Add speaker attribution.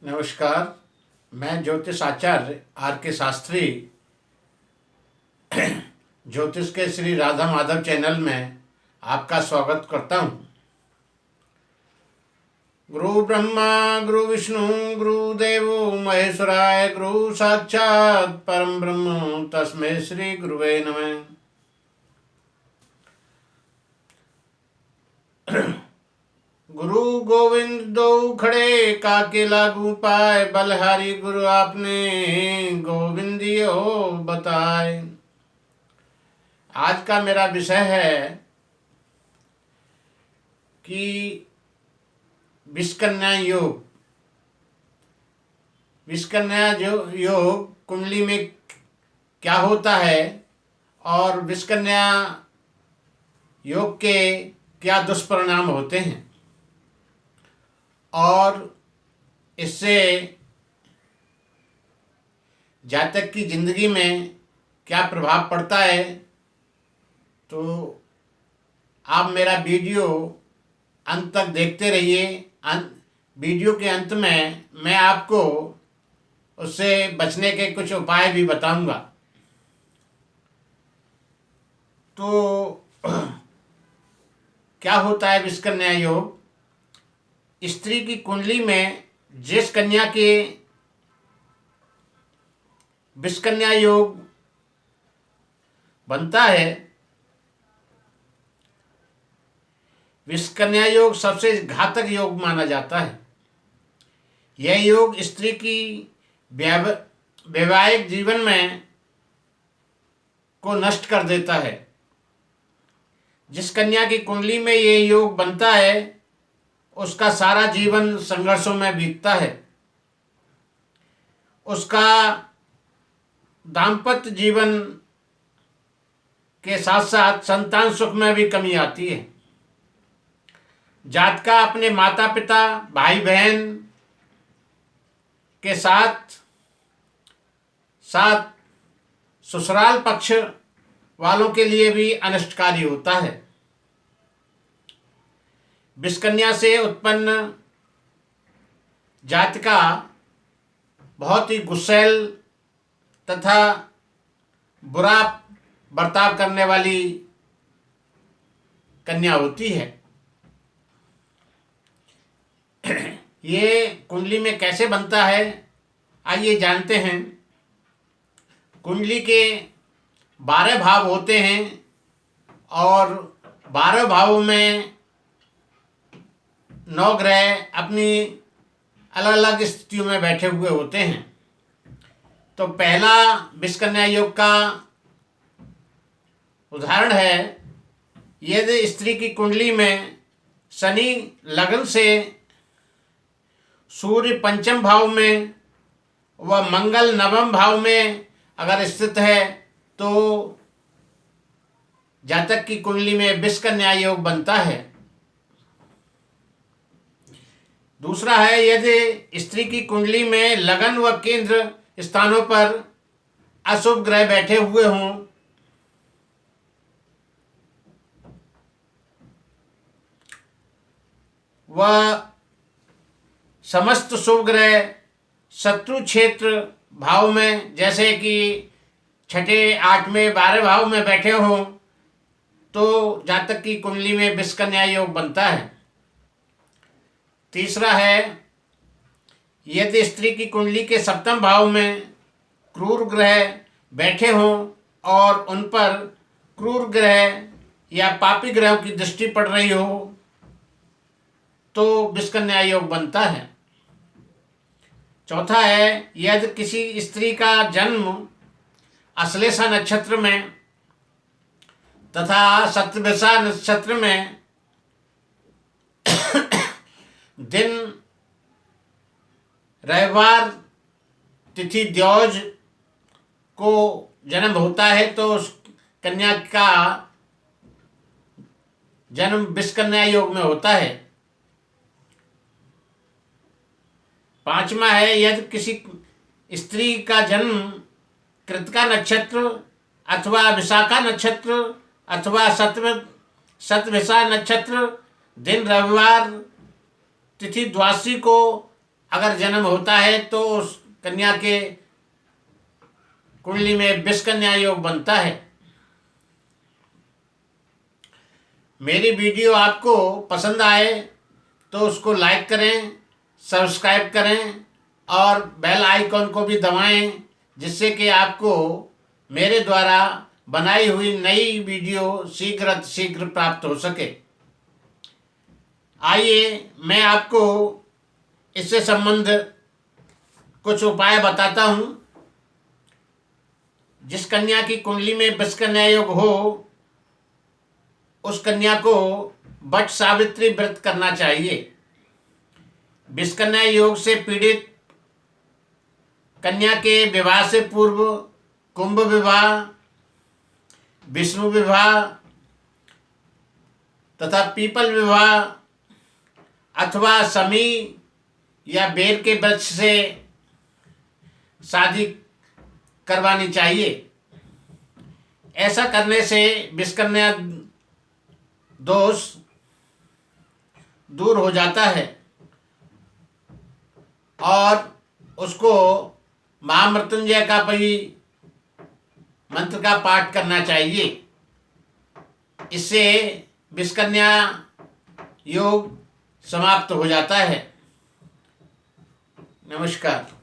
Speaker 1: नमस्कार। मैं ज्योतिष आचार्य आर के शास्त्री ज्योतिष के श्री राधा माधव चैनल में आपका स्वागत करता हूँ। गुरु ब्रह्मा गुरु विष्णु गुरु देवो महेश्वराय गुरु साक्षात परम ब्रह्म तस्मै श्री गुरुवे नमः। गुरु गोविंद दो खड़े काके लागू पाए, बलहारी गुरु आपने गोविंदियो बताए। आज का मेरा विषय है कि विषकन्या योग। विषकन्या जो योग कुंडली में क्या होता है और विषकन्या योग के क्या दुष्परिणाम होते हैं और इससे जातक की जिंदगी में क्या प्रभाव पड़ता है। तो आप मेरा वीडियो अंत तक देखते रहिए। वीडियो के अंत में मैं आपको उससे बचने के कुछ उपाय भी बताऊंगा। तो क्या होता है विषकन्या योग? स्त्री की कुंडली में जिस कन्या के विषकन्या योग बनता है, विषकन्या योग सबसे घातक योग माना जाता है। यह योग स्त्री की वैवाहिक जीवन में को नष्ट कर देता है। जिस कन्या की कुंडली में यह योग बनता है उसका सारा जीवन संघर्षों में बीतता है। उसका दाम्पत्य जीवन के साथ साथ संतान सुख में भी कमी आती है। जातका अपने माता पिता भाई बहन के साथ साथ ससुराल पक्ष वालों के लिए भी अनिष्टकारी होता है। विषकन्या से उत्पन्न जातका बहुत ही गुस्सैल तथा बुरा बर्ताव करने वाली कन्या होती है। ये कुंडली में कैसे बनता है, आइए जानते हैं। कुंडली के 12 भाव होते हैं और 12 भावों में 9 ग्रह अपनी अलग अलग स्थितियों में बैठे हुए होते हैं। तो पहला विषकन्या योग का उदाहरण है, यदि स्त्री की कुंडली में शनि लग्न से सूर्य पंचम भाव में व मंगल नवम भाव में अगर स्थित है तो जातक की कुंडली में विषकन्या योग बनता है। दूसरा है, यदि स्त्री की कुंडली में लगन व केंद्र स्थानों पर अशुभ ग्रह बैठे हुए हों, वह समस्त शुभ ग्रह शत्रु क्षेत्र भाव में जैसे कि 6, 8, 12 भाव में बैठे हों तो जातक की कुंडली में विषकन्या योग बनता है। तीसरा है, यदि स्त्री की कुंडली के सप्तम भाव में क्रूर ग्रह बैठे हों और उन पर क्रूर ग्रह या पापी ग्रहों की दृष्टि पड़ रही हो तो विषकन्या योग बनता है। चौथा है, यदि किसी स्त्री का जन्म अश्लेषा नक्षत्र में तथा शतभिषा नक्षत्र में दिन रविवार तिथि द्योज को जन्म होता है तो उस कन्या का जन्म विषकन्या योग में होता है। पांचवा है, यदि किसी स्त्री का जन्म कृतिका नक्षत्र अथवा विशाखा नक्षत्र अथवा शतभिषा नक्षत्र दिन रविवार तिथि द्वादशी को अगर जन्म होता है तो उस कन्या के कुंडली में विषकन्या योग बनता है। मेरी वीडियो आपको पसंद आए तो उसको लाइक करें, सब्सक्राइब करें और बेल आइकॉन को भी दबाएं, जिससे कि आपको मेरे द्वारा बनाई हुई नई वीडियो शीघ्र प्राप्त हो सके। आइए मैं आपको इससे संबंधित कुछ उपाय बताता हूँ। जिस कन्या की कुंडली में विषकन्या योग हो, उस कन्या को वट सावित्री व्रत करना चाहिए। विषकन्या योग से पीड़ित कन्या के विवाह से पूर्व कुंभ विवाह, विष्णु विवाह तथा पीपल विवाह अथवा शमी या बेर के वृक्ष से शादी करवानी चाहिए। ऐसा करने से विषकन्या दोष दूर हो जाता है और उसको महामृत्युंजय का भी मंत्र का पाठ करना चाहिए। इससे विषकन्या योग समाप्त हो जाता है। नमस्कार।